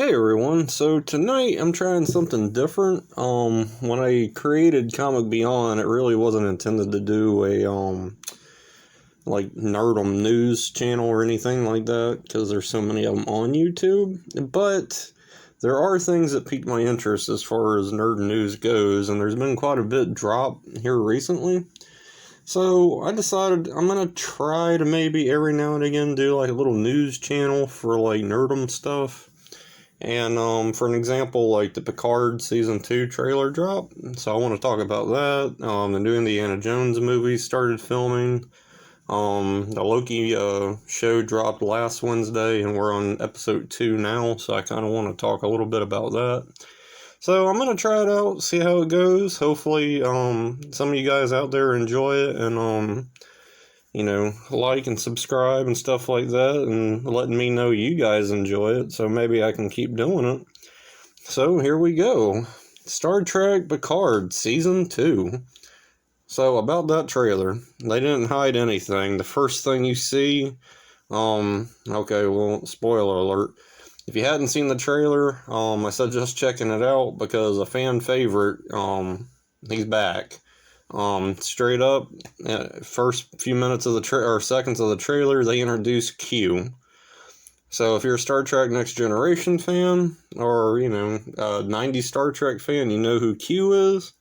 Hey everyone, so tonight I'm trying something different. When I created Comic Beyond, it really wasn't intended to do a, like Nerdum news channel or anything like that, because there's so many of them on YouTube, but there are things that piqued my interest as far as nerd news goes, and there's been quite a bit drop here recently. So I decided I'm gonna try to maybe every now and again do like a little news channel for like Nerdum stuff. And for an example, like the Picard Season 2 trailer drop. So I want to talk about that. The new Indiana Jones movie started filming. The Loki show dropped last Wednesday, and we're on episode 2 now. So I kind of want to talk a little bit about that. So I'm going to try it out, see how it goes. Hopefully some of you guys out there enjoy it, and like and subscribe and stuff like that, and letting me know you guys enjoy it, so maybe I can keep doing it. So here we go. Star Trek Picard Season 2. So about that trailer, they didn't hide anything. The first thing you see, okay, well, spoiler alert. If you hadn't seen the trailer, I suggest checking it out, because a fan favorite, he's back. Straight up, first few minutes of the seconds of the trailer, they introduce Q. So if you're a Star Trek Next Generation fan, or, 90s Star Trek fan, you know who Q is.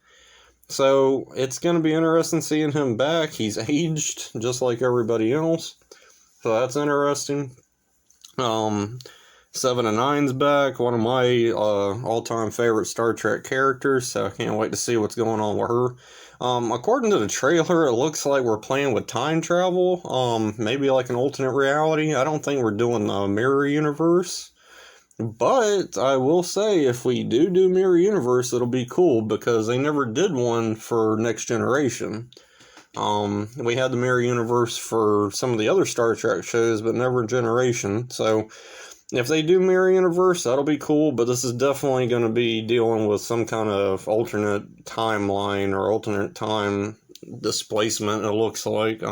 So it's going to be interesting seeing him back. He's aged, just like everybody else. So that's interesting. 7 and 9's back, one of my all-time favorite Star Trek characters, so I can't wait to see what's going on with her. According to the trailer, it looks like we're playing with time travel, maybe like an alternate reality. I don't think we're doing a mirror universe, but I will say if we do mirror universe, it'll be cool, because they never did one for Next Generation. We had the mirror universe for some of the other Star Trek shows, but never Generation, so if they do mirror universe, that'll be cool, but this is definitely going to be dealing with some kind of alternate timeline or alternate time displacement, it looks like.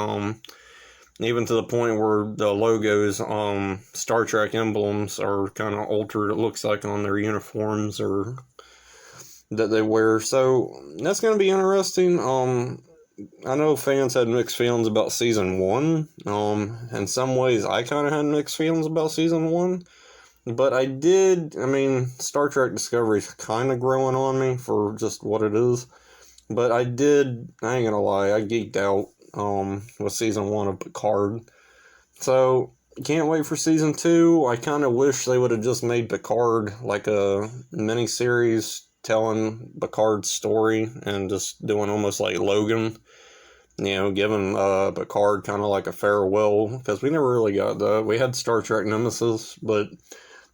Even to the point where the logos, Star Trek emblems are kind of altered, it looks like, on their uniforms or that they wear. So that's going to be interesting. I know fans had mixed feelings about Season 1. In some ways, I kind of had mixed feelings about Season 1. But Star Trek Discovery's kind of growing on me for just what it is. But I ain't gonna lie, I geeked out with Season 1 of Picard. So, can't wait for Season 2. I kind of wish they would have just made Picard like a mini-series telling Picard's story and just doing almost like Logan. Giving Picard kind of like a farewell, because we never really got that. We had Star Trek Nemesis, but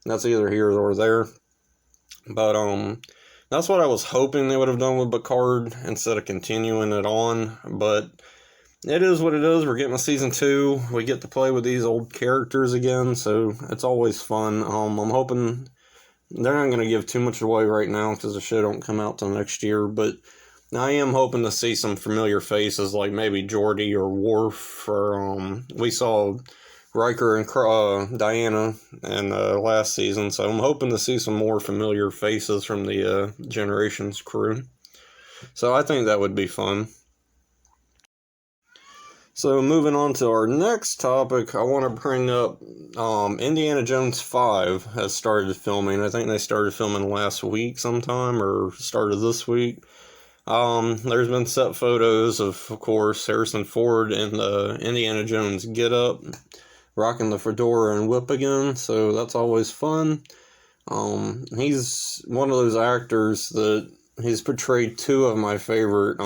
that's either here or there. But that's what I was hoping they would have done with Picard instead of continuing it on. But it is what it is. We're getting a Season 2. We get to play with these old characters again, so it's always fun. I'm hoping they're not going to give too much away right now, because the show don't come out till next year, but I am hoping to see some familiar faces, like maybe Geordi or Worf, or we saw Riker and Diana in last season, so I'm hoping to see some more familiar faces from the Generations crew. So I think that would be fun. So moving on to our next topic, I want to bring up Indiana Jones 5 has started filming. I think they started filming last week sometime, or started this week. There's been set photos of course, Harrison Ford in the Indiana Jones getup, rocking the fedora and whip again, so that's always fun. He's one of those actors that he's portrayed two of my favorite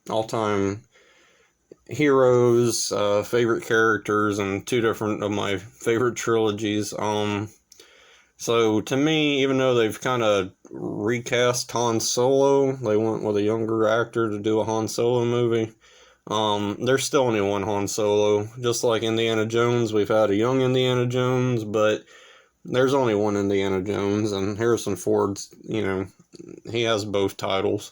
all-time heroes, favorite characters, and two different of my favorite trilogies. So, to me, even though they've kind of recast Han Solo, they went with a younger actor to do a Han Solo movie, there's still only one Han Solo. Just like Indiana Jones, we've had a young Indiana Jones, but there's only one Indiana Jones, and Harrison Ford's, he has both titles.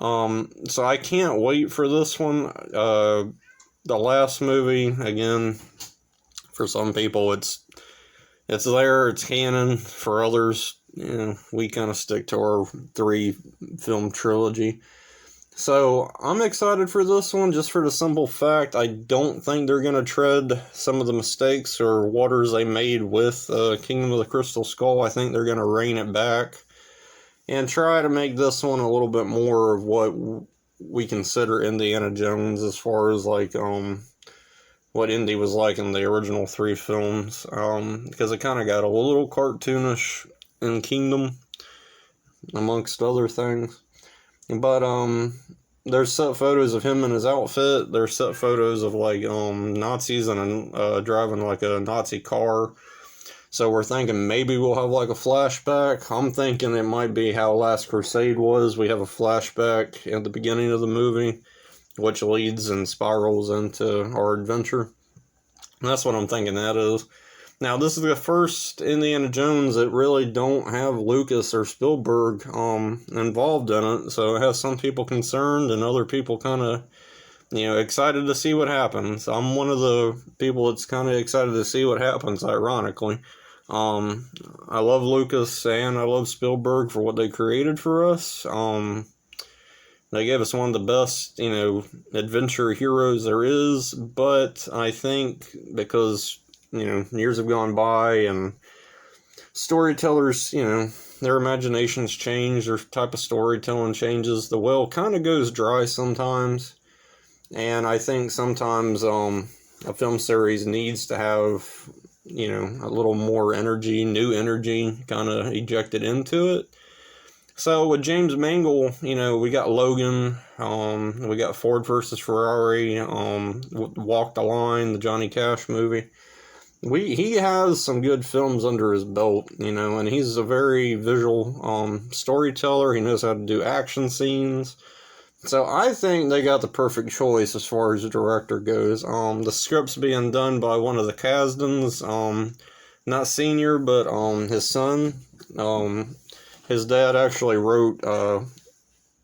So I can't wait for this one. The last movie, again, for some people, it's it's there, it's canon. For others, we kind of stick to our 3-film trilogy. So I'm excited for this one just for the simple fact I don't think they're going to tread some of the mistakes or waters they made with Kingdom of the Crystal Skull. I think they're going to rein it back and try to make this one a little bit more of what we consider Indiana Jones as far as like what Indy was like in the original 3 films, because it kind of got a little cartoonish in Kingdom, amongst other things. But there's set photos of him in his outfit. There's set photos of like Nazis and driving like a Nazi car. So we're thinking maybe we'll have like a flashback. I'm thinking it might be how Last Crusade was. We have a flashback at the beginning of the movie, which leads and spirals into our adventure. And that's what I'm thinking that is. Now, this is the first Indiana Jones that really don't have Lucas or Spielberg involved in it, so it has some people concerned and other people kind of, excited to see what happens. I'm one of the people that's kind of excited to see what happens, ironically. I love Lucas and I love Spielberg for what they created for us. They gave us one of the best, adventure heroes there is, but I think because years have gone by and storytellers, their imaginations change, their type of storytelling changes. The well kind of goes dry sometimes. And I think sometimes a film series needs to have, a little more energy, new energy kind of ejected into it. So with James Mangold, we got Logan, we got Ford versus Ferrari, Walk the Line, the Johnny Cash movie. He has some good films under his belt, and he's a very visual storyteller. He knows how to do action scenes. So I think they got the perfect choice as far as the director goes. The script's being done by one of the Kasdans, not senior, but his son. His dad actually wrote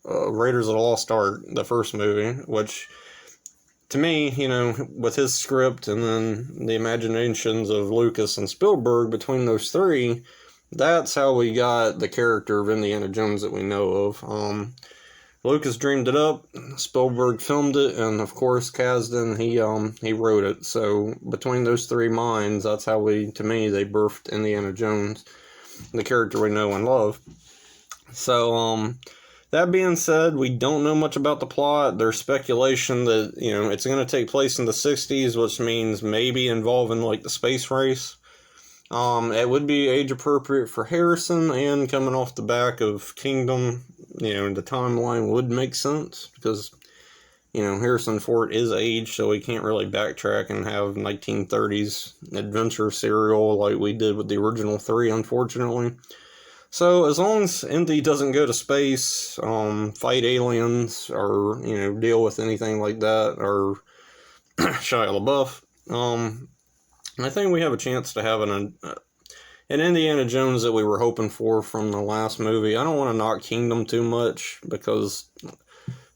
Raiders of the Lost Ark, the first movie, which, to me, with his script and then the imaginations of Lucas and Spielberg between those 3, that's how we got the character of Indiana Jones that we know of. Lucas dreamed it up, Spielberg filmed it, and of course Kasdan, he wrote it. So between those 3 minds, that's how they birthed Indiana Jones, the character we know and love. So, that being said, we don't know much about the plot. There's speculation that, it's going to take place in the 60s, which means maybe involving, like, the space race. It would be age appropriate for Harrison, and coming off the back of Kingdom, the timeline would make sense, because, Harrison Ford is age, so he can't really backtrack and have 1930s adventure serial like we did with the original 3, unfortunately. So, as long as Indy doesn't go to space, fight aliens, or, deal with anything like that, or Shia LaBeouf, I think we have a chance to have an Indiana Jones that we were hoping for from the last movie. I don't want to knock Kingdom too much, because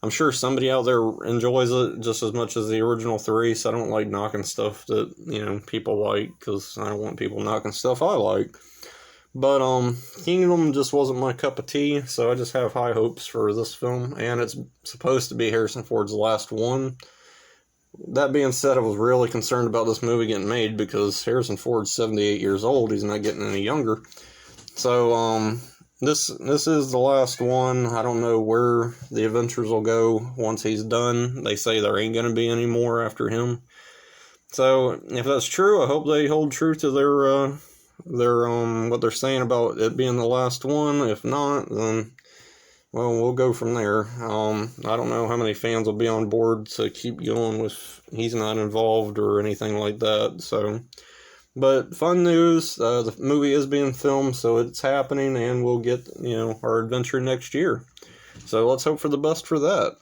I'm sure somebody out there enjoys it just as much as the original 3, so I don't like knocking stuff that, people like, because I don't want people knocking stuff I like. But, Kingdom just wasn't my cup of tea, so I just have high hopes for this film, and it's supposed to be Harrison Ford's last one. That being said, I was really concerned about this movie getting made, because Harrison Ford's 78 years old, he's not getting any younger. So, this is the last one. I don't know where the adventures will go once he's done. They say there ain't going to be any more after him. So, if that's true, I hope they hold true to their what they're saying about it being the last one. If not, then, well, we'll go from there. I don't know how many fans will be on board to keep going with he's not involved or anything like that. So, but fun news, the movie is being filmed, so it's happening, and we'll get, our adventure next year. So let's hope for the best for that.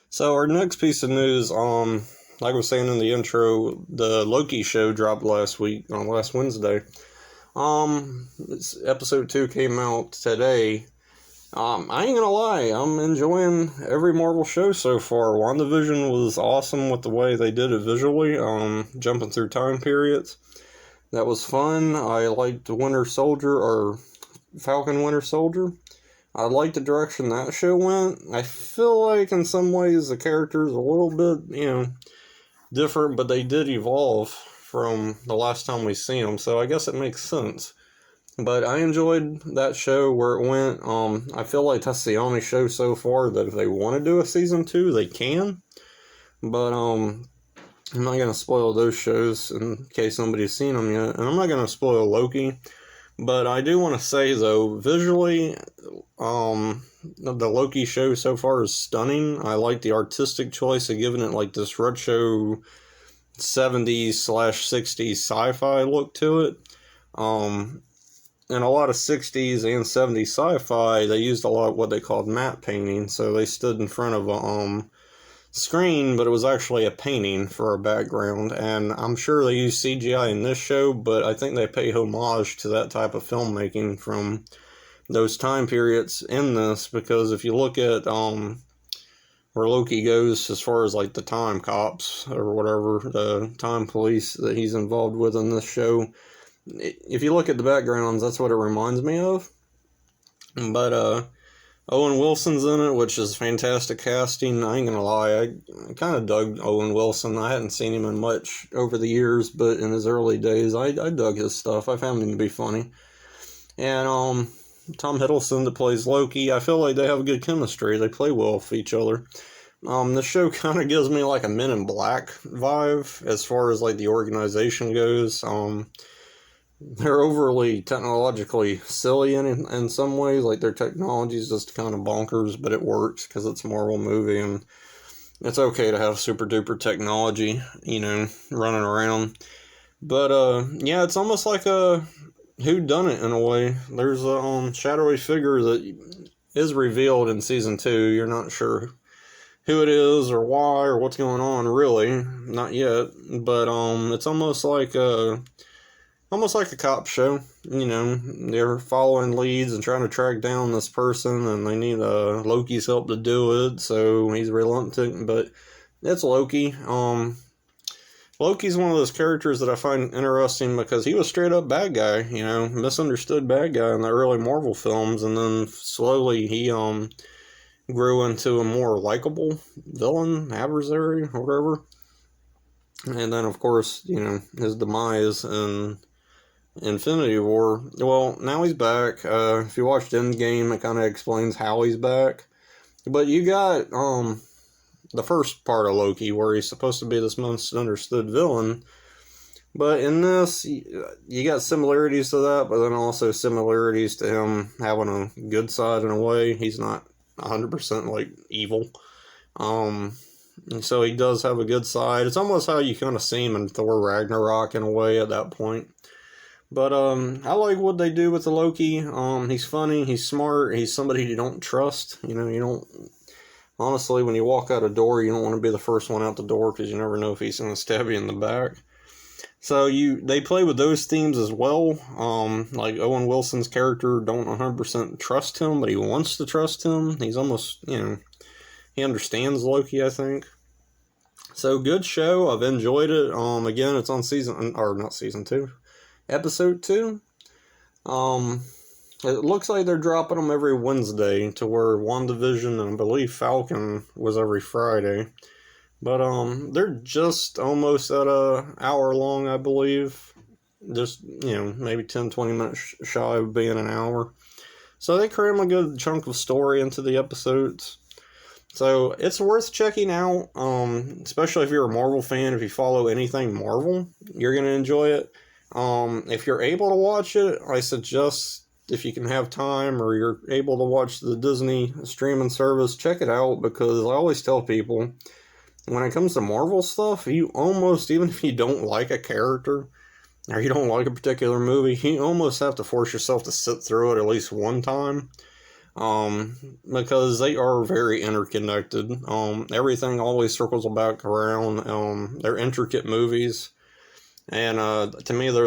So our next piece of news, like I was saying in the intro, the Loki show dropped last Wednesday. Episode 2 came out today. I ain't gonna lie, I'm enjoying every Marvel show so far. WandaVision was awesome with the way they did it visually, jumping through time periods. That was fun. I liked Winter Soldier, or Falcon Winter Soldier. I liked the direction that show went. I feel like in some ways the character's a little bit, different, but they did evolve from the last time we seen them, so I guess it makes sense. But I enjoyed that show where it went. I feel like that's the only show so far that if they want to do a season 2, they can. But I'm not going to spoil those shows in case nobody's seen them yet. And I'm not going to spoil Loki. But I do want to say, though, visually, the Loki show so far is stunning. I like the artistic choice of giving it like this retro 70s/60s sci-fi look to it. In a lot of 60s and 70s sci-fi, they used a lot of what they called matte painting. So they stood in front of a screen, but it was actually a painting for a background. And I'm sure they use CGI in this show, but I think they pay homage to that type of filmmaking from those time periods in this, because if you look at where Loki goes as far as like the time cops or whatever, the time police that he's involved with in this show, if you look at the backgrounds, that's what it reminds me of. But Owen Wilson's in it, which is fantastic casting. I ain't gonna lie, I kind of dug Owen Wilson. I hadn't seen him in much over the years, but in his early days, I dug his stuff. I found him to be funny. And Tom Hiddleston that plays Loki, I feel like they have good chemistry. They play well with each other. The show kind of gives me like a Men in Black vibe as far as like the organization goes. They're overly technologically silly in some ways. Like their technology is just kind of bonkers, but it works because it's a Marvel movie and it's okay to have super duper technology, running around. But yeah, it's almost like a whodunit in a way. There's a shadowy figure that is revealed in season 2. You're not sure who it is or why or what's going on, really. Not yet. But it's almost like a cop show. They're following leads and trying to track down this person, and they need Loki's help to do it, so he's reluctant, but it's Loki. Loki's one of those characters that I find interesting because he was straight up bad guy, misunderstood bad guy in the early Marvel films, and then slowly he grew into a more likable villain, adversary, or whatever. And then, of course, his demise in Infinity War. Well, now he's back. If you watched Endgame, it kind of explains how he's back. But you got the first part of Loki, where he's supposed to be this misunderstood villain. But in this, you got similarities to that, but then also similarities to him having a good side in a way. He's not 100% like evil. So he does have a good side. It's almost how you kind of see him in Thor Ragnarok in a way at that point. But I like what they do with the Loki. He's funny, he's smart, he's somebody you don't trust. You don't... Honestly, when you walk out a door, you don't want to be the first one out the door because you never know if he's going to stab you in the back. So they play with those themes as well. Like Owen Wilson's character, don't 100% trust him, but he wants to trust him. He's almost, he understands Loki, I think. So good show. I've enjoyed it. Again, it's on season 2. Episode 2. It looks like they're dropping them every Wednesday, to where WandaVision and I believe Falcon was every Friday. But they're just almost at an hour long, I believe. Just, maybe 10-20 minutes shy of being an hour. So they cram a good chunk of story into the episodes. So it's worth checking out, especially if you're a Marvel fan. If you follow anything Marvel, you're going to enjoy it. If you're able to watch it, I suggest, if you can have time or you're able to watch the Disney streaming service, check it out, because I always tell people, when it comes to Marvel stuff, you almost, even if you don't like a character or you don't like a particular movie, you almost have to force yourself to sit through it at least one time, because they are very interconnected. Everything always circles back around. They're intricate movies, and to me, they're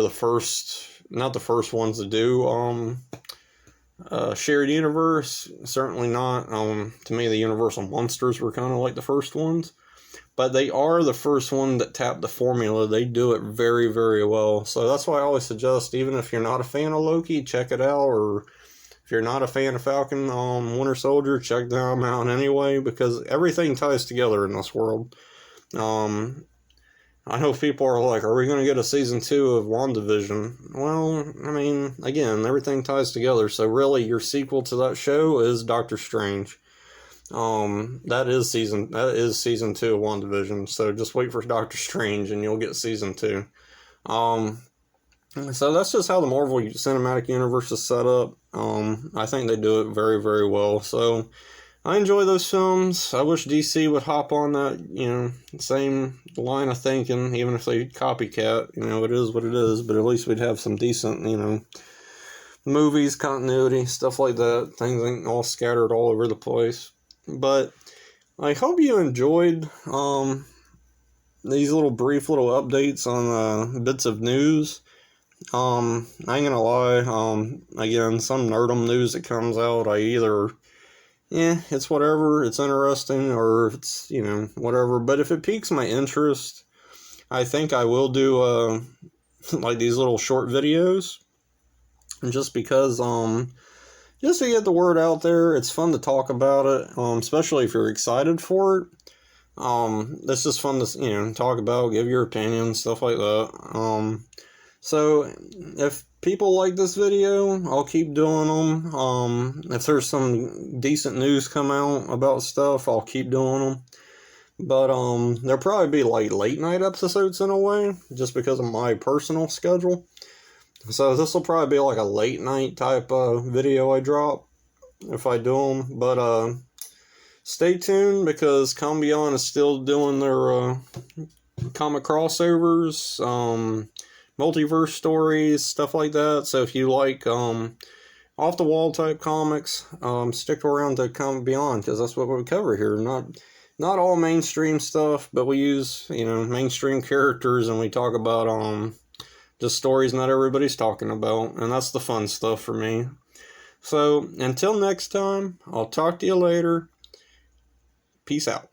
not the first ones to do shared universe. Certainly not. To me, the Universal Monsters were kind of like the first ones. but they are the first one that tapped the formula. They do it very, very well. So that's why I always suggest, even if you're not a fan of Loki, check it out. Or if you're not a fan of Falcon, Winter Soldier, check them out anyway, because everything ties together in this world. I know people are like, are we going to get a season 2 of WandaVision? Well, I mean, again, everything ties together. So really, your sequel to that show is Doctor Strange. That is season 2 of WandaVision. So just wait for Doctor Strange and you'll get season 2. So that's just how the Marvel Cinematic Universe is set up. I think they do it very, very well. So I enjoy those films. I wish DC would hop on that, same line of thinking, even if they copycat. It is what it is, but at least we'd have some decent, movies, continuity, stuff like that. Things ain't all scattered all over the place. But I hope you enjoyed these brief little updates on bits of news. I ain't gonna lie, again, some nerdum news that comes out, I either... it's whatever, it's interesting, or it's, whatever. But if it piques my interest, I think I will do, these little short videos. Just because, just to get the word out there. It's fun to talk about it, especially if you're excited for it. It's just fun to, talk about, give your opinion, stuff like that. So, if people like this video, I'll keep doing them. If there's some decent news come out about stuff, I'll keep doing them. But there'll probably be late night episodes in a way, just because of my personal schedule. So this will probably be a late night type video I drop if I do them. But stay tuned, because Come Beyond is still doing their comic crossovers, multiverse stories, stuff like that. So if you like off the wall type comics, stick around to Come Beyond, because that's what we cover here. Not all mainstream stuff, but we use mainstream characters, and we talk about just stories not everybody's talking about, and that's the fun stuff for me. So until next time, I'll talk to you later. Peace out.